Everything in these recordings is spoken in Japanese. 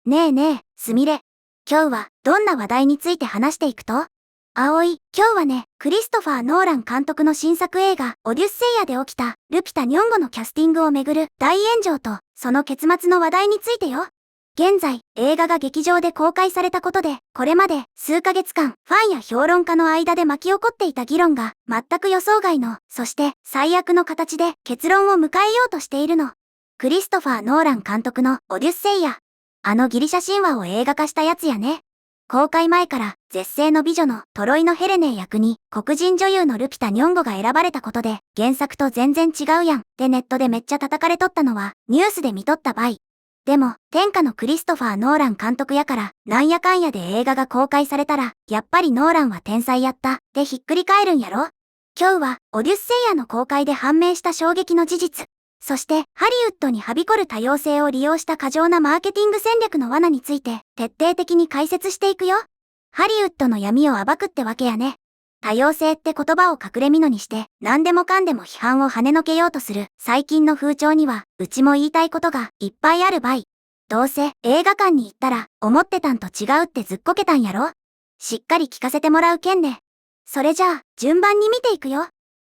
ねえねえ、すみれ。今日はどんな話題について話していくと？葵、今日はね、クリストファー・ノーラン監督の新作映画、オデュッセイヤで起きた、ルピタ・ニョンゴのキャスティングをめぐる大炎上と、その結末の話題についてよ。現在、映画が劇場で公開されたことで、これまで数ヶ月間、ファンや評論家の間で巻き起こっていた議論が、全く予想外の、そして最悪の形で結論を迎えようとしているの。クリストファー・ノーラン監督のオデュッセイヤ。あのギリシャ神話を映画化したやつやね。公開前から絶世の美女のトロイのヘレネー役に黒人女優のルピタ・ニョンゴが選ばれたことで原作と全然違うやんってネットでめっちゃ叩かれとったのはニュースで見とったばい。でも天下のクリストファー・ノーラン監督やからなんやかんやで映画が公開されたらやっぱりノーランは天才やったってひっくり返るんやろ。今日はオデュッセイヤの公開で判明した衝撃の事実。そしてハリウッドにはびこる多様性を利用した過剰なマーケティング戦略の罠について徹底的に解説していくよ。ハリウッドの闇を暴くってわけやね。多様性って言葉を隠れ蓑にして何でもかんでも批判を跳ねのけようとする最近の風潮にはうちも言いたいことがいっぱいあるばい。どうせ映画館に行ったら思ってたんと違うってずっこけたんやろ。しっかり聞かせてもらうけんね。それじゃあ順番に見ていくよ。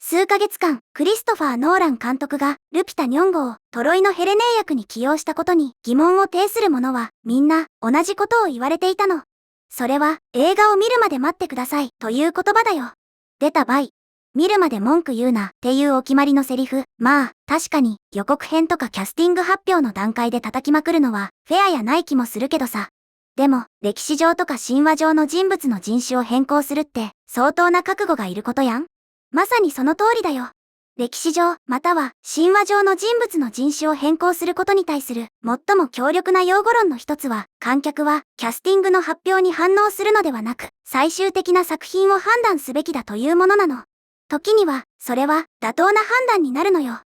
数ヶ月間、クリストファー・ノーラン監督がルピタ・ニョンゴをトロイのヘレネー役に起用したことに疑問を呈する者はみんな同じことを言われていたの。それは映画を見るまで待ってくださいという言葉だよ。出たばい。見るまで文句言うなっていうお決まりのセリフ。まあ、確かに予告編とかキャスティング発表の段階で叩きまくるのはフェアやない気もするけどさ。でも、歴史上とか神話上の人物の人種を変更するって相当な覚悟がいることやん。まさにその通りだよ。歴史上、または神話上の人物の人種を変更することに対する最も強力な擁護論の一つは、観客はキャスティングの発表に反応するのではなく、最終的な作品を判断すべきだというものなの。時には、それは妥当な判断になるのよ。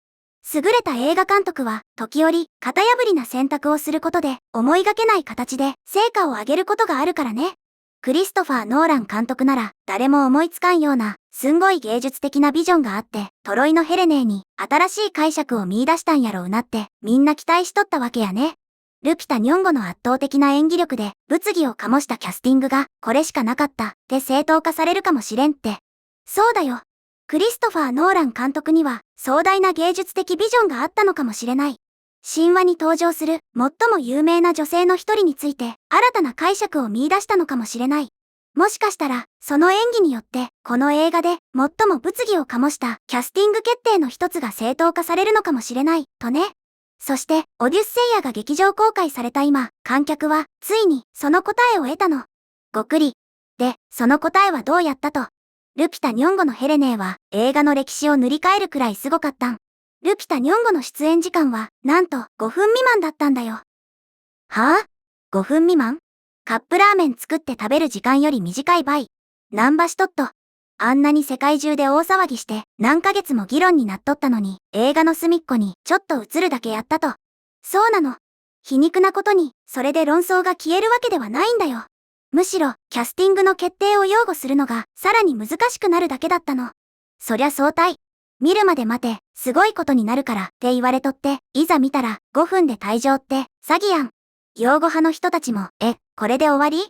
優れた映画監督は、時折、型破りな選択をすることで、思いがけない形で成果を上げることがあるからね。クリストファー・ノーラン監督なら誰も思いつかんようなすんごい芸術的なビジョンがあってトロイのヘレネーに新しい解釈を見出したんやろうなってみんな期待しとったわけやね。ルピタ・ニョンゴの圧倒的な演技力で物議を醸したキャスティングがこれしかなかったって正当化されるかもしれんって。そうだよ。クリストファー・ノーラン監督には壮大な芸術的ビジョンがあったのかもしれない。神話に登場する最も有名な女性の一人について新たな解釈を見出したのかもしれない。もしかしたら、その演技によって、この映画で最も物議を醸したキャスティング決定の一つが正当化されるのかもしれない、とね。そして、オデュッセイヤが劇場公開された今、観客は、ついに、その答えを得たの。ごっくり。で、その答えはどうやったと。ルピタ・ニョンゴのヘレネーは、映画の歴史を塗り替えるくらいすごかったん。ルピタ・ニョンゴの出演時間は、なんと5分未満だったんだよ。はぁ？ 5 分未満？カップラーメン作って食べる時間より短いばい。なんばしとっと。あんなに世界中で大騒ぎして何ヶ月も議論になっとったのに、映画の隅っこにちょっと映るだけやったと。そうなの。皮肉なことに、それで論争が消えるわけではないんだよ。むしろ、キャスティングの決定を擁護するのが、さらに難しくなるだけだったの。そりゃ相対。見るまで待て、すごいことになるからって言われとって、いざ見たら5分で退場って詐欺やん。擁護派の人たちも、これで終わり？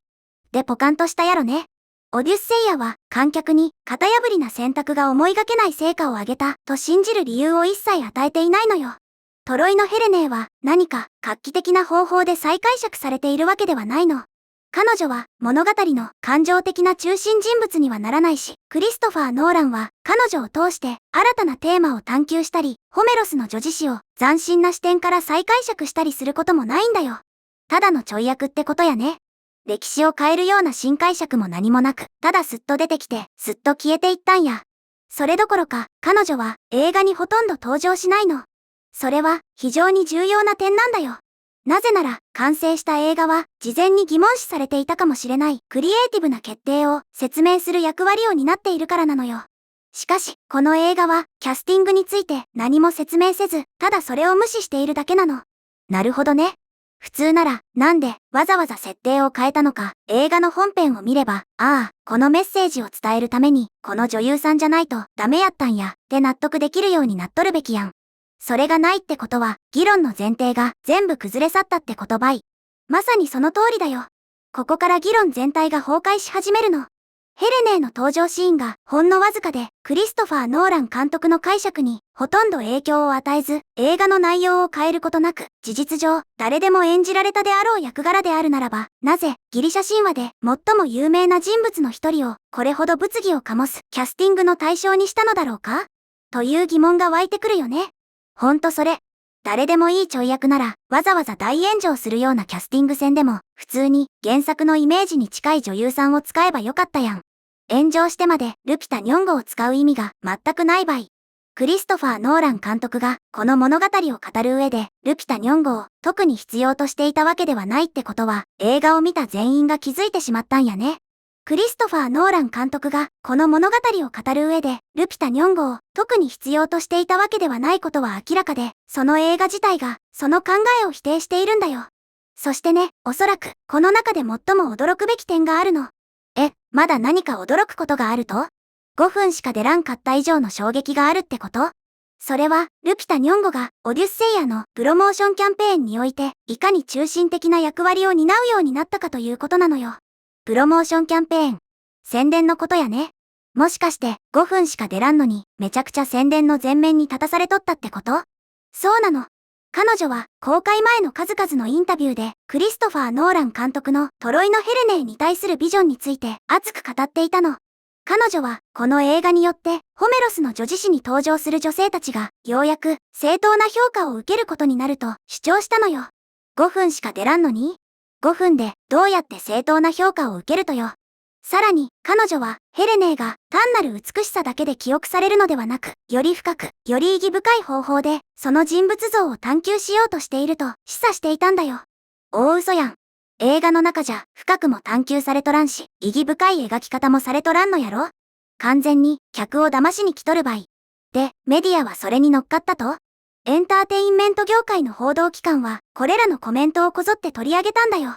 でポカンとしたやろね。オデュッセイヤは観客に型破りな選択が思いがけない成果を上げたと信じる理由を一切与えていないのよ。トロイのヘレネーは何か画期的な方法で再解釈されているわけではないの。彼女は物語の感情的な中心人物にはならないし、クリストファー・ノーランは彼女を通して新たなテーマを探求したり、ホメロスの叙事詩を斬新な視点から再解釈したりすることもないんだよ。ただのちょい役ってことやね。歴史を変えるような新解釈も何もなく、ただすっと出てきて、すっと消えていったんや。それどころか、彼女は映画にほとんど登場しないの。それは非常に重要な点なんだよ。なぜなら、完成した映画は事前に疑問視されていたかもしれないクリエイティブな決定を説明する役割を担っているからなのよ。しかし、この映画はキャスティングについて何も説明せず、ただそれを無視しているだけなの。なるほどね。普通なら、なんでわざわざ設定を変えたのか、映画の本編を見れば、ああ、このメッセージを伝えるために、この女優さんじゃないとダメやったんや、って納得できるようになっとるべきやん。それがないってことは、議論の前提が全部崩れ去ったってことばい。まさにその通りだよ。ここから議論全体が崩壊し始めるの。ヘレネーの登場シーンがほんのわずかで、クリストファー・ノーラン監督の解釈にほとんど影響を与えず、映画の内容を変えることなく、事実上、誰でも演じられたであろう役柄であるならば、なぜ、ギリシャ神話で最も有名な人物の一人を、これほど物議を醸すキャスティングの対象にしたのだろうかという疑問が湧いてくるよね。ほんとそれ。誰でもいいちょい役なら、わざわざ大炎上するようなキャスティング戦でも、普通に原作のイメージに近い女優さんを使えばよかったやん。炎上してまでルピタ・ニョンゴを使う意味が全くない場合。クリストファー・ノーラン監督がこの物語を語る上で、ルピタ・ニョンゴを特に必要としていたわけではないってことは、映画を見た全員が気づいてしまったんやね。クリストファー・ノーラン監督がこの物語を語る上で、ルピタ・ニョンゴを特に必要としていたわけではないことは明らかで、その映画自体がその考えを否定しているんだよ。そしてね、おそらくこの中で最も驚くべき点があるの。まだ何か驚くことがあると ?5 分しか出らんかった以上の衝撃があるってこと？それは、ルピタ・ニョンゴがオデュッセイヤのプロモーションキャンペーンにおいて、いかに中心的な役割を担うようになったかということなのよ。プロモーションキャンペーン。宣伝のことやね。もしかして5分しか出らんのに、めちゃくちゃ宣伝の前面に立たされとったってこと？そうなの。彼女は公開前の数々のインタビューでクリストファー・ノーラン監督のトロイのヘレネーに対するビジョンについて熱く語っていたの。彼女はこの映画によってホメロスの女子誌に登場する女性たちがようやく正当な評価を受けることになると主張したのよ。5分しか出らんのに ?5 分でどうやって正当な評価を受けるとよ。さらに彼女はヘレネーが単なる美しさだけで記憶されるのではなく、より深く、より意義深い方法でその人物像を探求しようとしていると示唆していたんだよ。大嘘やん。映画の中じゃ深くも探求されとらんし、意義深い描き方もされとらんのやろ？完全に客を騙しに来とるばい。で、メディアはそれに乗っかったと？エンターテインメント業界の報道機関はこれらのコメントをこぞって取り上げたんだよ。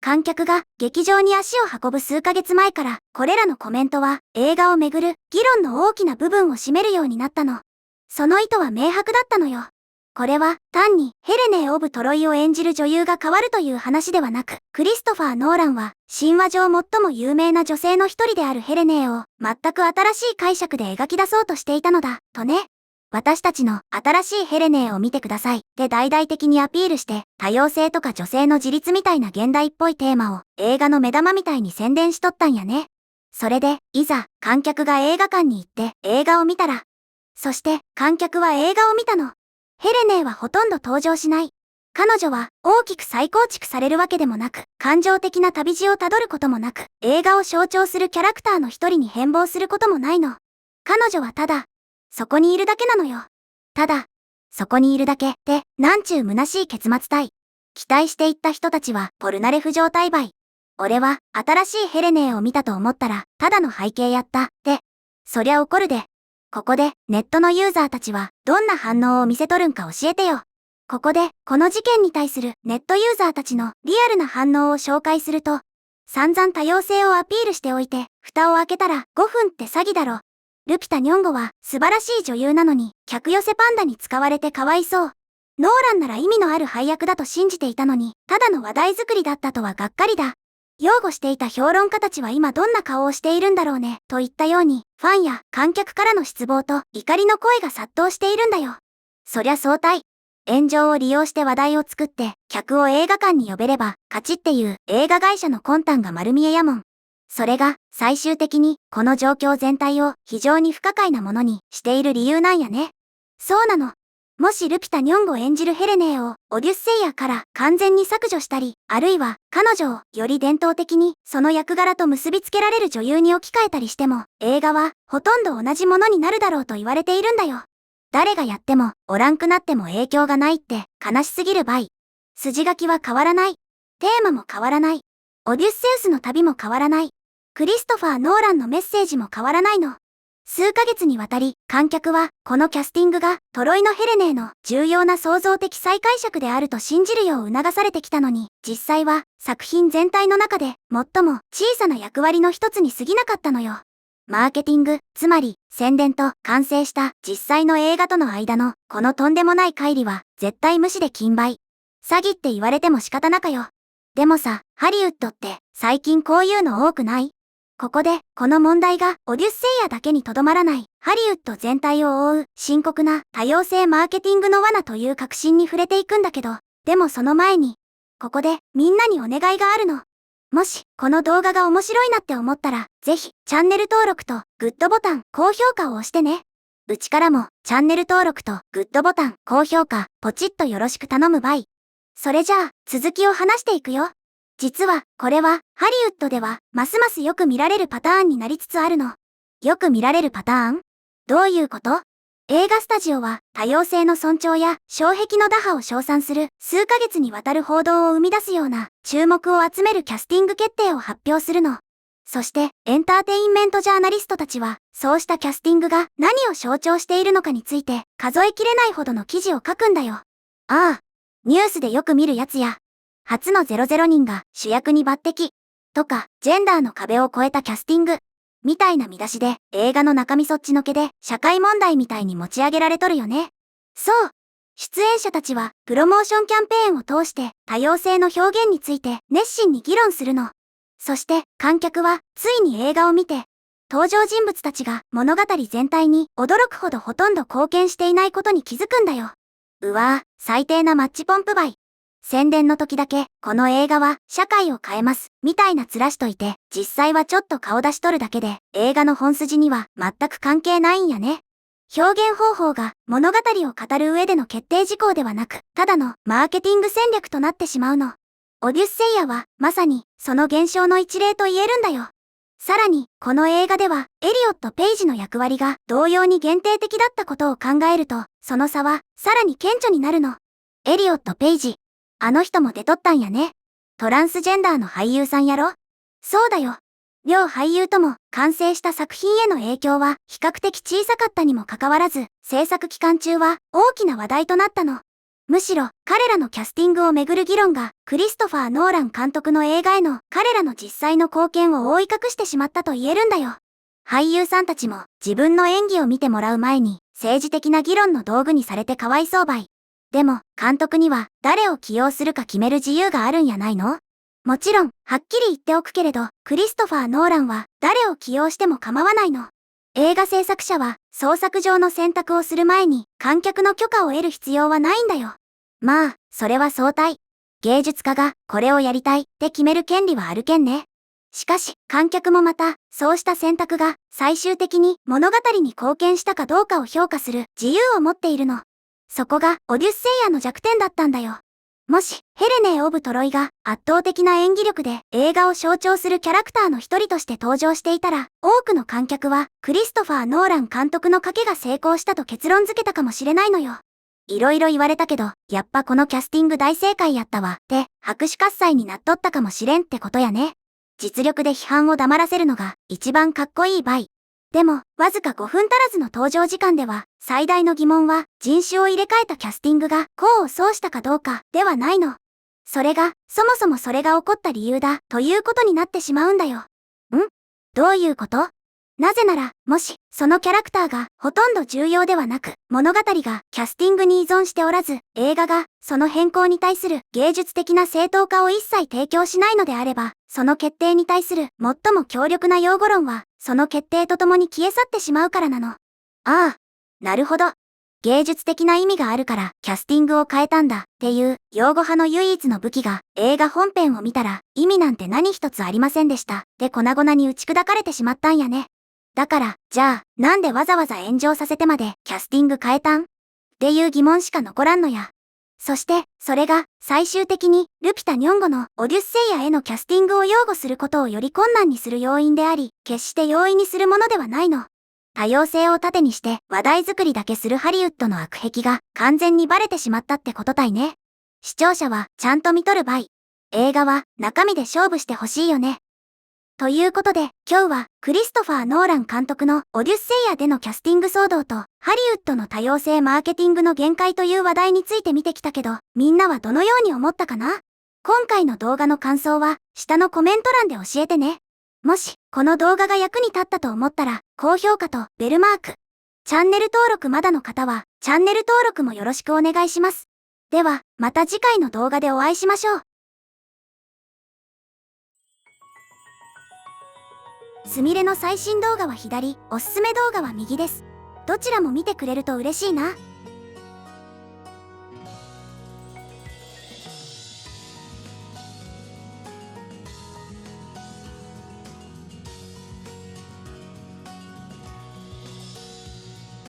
観客が劇場に足を運ぶ数ヶ月前から、これらのコメントは映画をめぐる議論の大きな部分を占めるようになったの。その意図は明白だったのよ。これは単にヘレネー・オブ・トロイを演じる女優が変わるという話ではなく、クリストファー・ノーランは神話上最も有名な女性の一人であるヘレネーを全く新しい解釈で描き出そうとしていたのだ、とね。私たちの新しいヘレネーを見てくださいで大々的にアピールして多様性とか女性の自立みたいな現代っぽいテーマを映画の目玉みたいに宣伝しとったんやね。それで、いざ観客が映画館に行って映画を見たら、そして観客は映画を見たの。ヘレネーはほとんど登場しない。彼女は大きく再構築されるわけでもなく、感情的な旅路をたどることもなく、映画を象徴するキャラクターの一人に変貌することもないの。彼女はただ、そこにいるだけなのよ。ただ、そこにいるだけって、なんちゅう虚しい結末たい。期待していった人たちは、ポルナレフ状態ばい。俺は、新しいヘレネーを見たと思ったら、ただの背景やった、って。そりゃ怒るで。ここで、ネットのユーザーたちは、どんな反応を見せとるんか教えてよ。ここで、この事件に対するネットユーザーたちのリアルな反応を紹介すると、散々多様性をアピールしておいて、蓋を開けたら5分って詐欺だろ。ルピタ・ニョンゴは素晴らしい女優なのに客寄せパンダに使われてかわいそう。ノーランなら意味のある配役だと信じていたのに、ただの話題作りだったとはがっかりだ。擁護していた評論家たちは今どんな顔をしているんだろうね、といったように、ファンや観客からの失望と怒りの声が殺到しているんだよ。そりゃ相対。炎上を利用して話題を作って、客を映画館に呼べれば、勝ちっていう映画会社の魂胆が丸見えやもん。それが、最終的に、この状況全体を非常に不可解なものにしている理由なんやね。そうなの。もしルピタ・ニョンゴ演じるヘレネーをオデュッセイヤから完全に削除したり、あるいは彼女をより伝統的にその役柄と結びつけられる女優に置き換えたりしても、映画はほとんど同じものになるだろうと言われているんだよ。誰がやってもおらんくなっても影響がないって悲しすぎるばい。筋書きは変わらない。テーマも変わらない。オデュッセウスの旅も変わらない。クリストファー・ノーランのメッセージも変わらないの。数ヶ月にわたり、観客は、このキャスティングが、トロイのヘレネーの重要な創造的再解釈であると信じるよう促されてきたのに、実際は、作品全体の中で、最も小さな役割の一つに過ぎなかったのよ。マーケティング、つまり、宣伝と完成した実際の映画との間の、このとんでもない乖離は、絶対無視で金売。詐欺って言われても仕方なかよ。でもさ、ハリウッドって最近こういうの多くない？ここで、この問題がオデュッセイヤだけにとどまらない、ハリウッド全体を覆う深刻な多様性マーケティングの罠という確信に触れていくんだけど、でもその前に、ここでみんなにお願いがあるの。もし、この動画が面白いなって思ったら、ぜひ、チャンネル登録とグッドボタン、高評価を押してね。うちからも、チャンネル登録とグッドボタン、高評価、ポチッとよろしく頼むばい。それじゃあ、続きを話していくよ。実は、これは、ハリウッドでは、ますますよく見られるパターンになりつつあるの。よく見られるパターン？どういうこと？映画スタジオは、多様性の尊重や、障壁の打破を称賛する、数ヶ月にわたる報道を生み出すような、注目を集めるキャスティング決定を発表するの。そして、エンターテインメントジャーナリストたちは、そうしたキャスティングが何を象徴しているのかについて、数えきれないほどの記事を書くんだよ。ああ、ニュースでよく見るやつや、初の00人が主役に抜擢。とか、ジェンダーの壁を越えたキャスティング。みたいな見出しで、映画の中身そっちのけで、社会問題みたいに持ち上げられとるよね。そう。出演者たちは、プロモーションキャンペーンを通して、多様性の表現について、熱心に議論するの。そして、観客は、ついに映画を見て、登場人物たちが物語全体に驚くほどほとんど貢献していないことに気づくんだよ。うわぁ、最低なマッチポンプバイ。宣伝の時だけ、この映画は社会を変えます、みたいな面しといて、実際はちょっと顔出しとるだけで、映画の本筋には全く関係ないんやね。表現方法が物語を語る上での決定事項ではなく、ただのマーケティング戦略となってしまうの。オデュッセイヤは、まさに、その現象の一例と言えるんだよ。さらに、この映画では、エリオット・ペイジの役割が同様に限定的だったことを考えると、その差は、さらに顕著になるの。エリオット・ペイジ。あの人も出とったんやね。トランスジェンダーの俳優さんやろ？そうだよ。両俳優とも完成した作品への影響は比較的小さかったにもかかわらず、制作期間中は大きな話題となったの。むしろ彼らのキャスティングをめぐる議論がクリストファー・ノーラン監督の映画への彼らの実際の貢献を覆い隠してしまったと言えるんだよ。俳優さんたちも自分の演技を見てもらう前に政治的な議論の道具にされてかわいそうばい。でも、監督には誰を起用するか決める自由があるんやないの？もちろん、はっきり言っておくけれど、クリストファー・ノーランは誰を起用しても構わないの。映画制作者は創作上の選択をする前に観客の許可を得る必要はないんだよ。まあ、それは相対。芸術家がこれをやりたいって決める権利はあるけんね。しかし、観客もまた、そうした選択が最終的に物語に貢献したかどうかを評価する自由を持っているの。そこがオデュッセイヤの弱点だったんだよ。もし、ヘレネー・オブ・トロイが圧倒的な演技力で映画を象徴するキャラクターの一人として登場していたら、多くの観客はクリストファー・ノーラン監督の賭けが成功したと結論付けたかもしれないのよ。いろいろ言われたけど、やっぱこのキャスティング大正解やったわ、って拍手喝采になっとったかもしれんってことやね。実力で批判を黙らせるのが一番かっこいい場合。でも、わずか5分足らずの登場時間では、最大の疑問は、人種を入れ替えたキャスティングが功を奏したかどうか、ではないの。それが、そもそもそれが起こった理由だ、ということになってしまうんだよ。どういうこと？なぜなら、もし、そのキャラクターがほとんど重要ではなく、物語がキャスティングに依存しておらず、映画がその変更に対する芸術的な正当化を一切提供しないのであれば、その決定に対する最も強力な擁護論は、その決定とともに消え去ってしまうからなの。ああ、なるほど。芸術的な意味があるからキャスティングを変えたんだっていう擁護派の唯一の武器が映画本編を見たら意味なんて何一つありませんでしたで粉々に打ち砕かれてしまったんやね。だから、じゃあ、なんでわざわざ炎上させてまでキャスティング変えたん？っていう疑問しか残らんのや。そして、それが最終的にルピタ・ニョンゴのオデュッセイヤへのキャスティングを擁護することをより困難にする要因であり、決して容易にするものではないの。多様性を盾にして話題作りだけするハリウッドの悪癖が完全にバレてしまったってことたいね。視聴者はちゃんと見とるばい。映画は中身で勝負してほしいよね。ということで、今日はクリストファー・ノーラン監督のオデュッセイヤでのキャスティング騒動とハリウッドの多様性マーケティングの限界という話題について見てきたけど、みんなはどのように思ったかな？今回の動画の感想は下のコメント欄で教えてね。もし、この動画が役に立ったと思ったら、高評価とベルマーク。チャンネル登録まだの方は、チャンネル登録もよろしくお願いします。では、また次回の動画でお会いしましょう。すみれの最新動画は左、おすすめ動画は右です。どちらも見てくれると嬉しいな。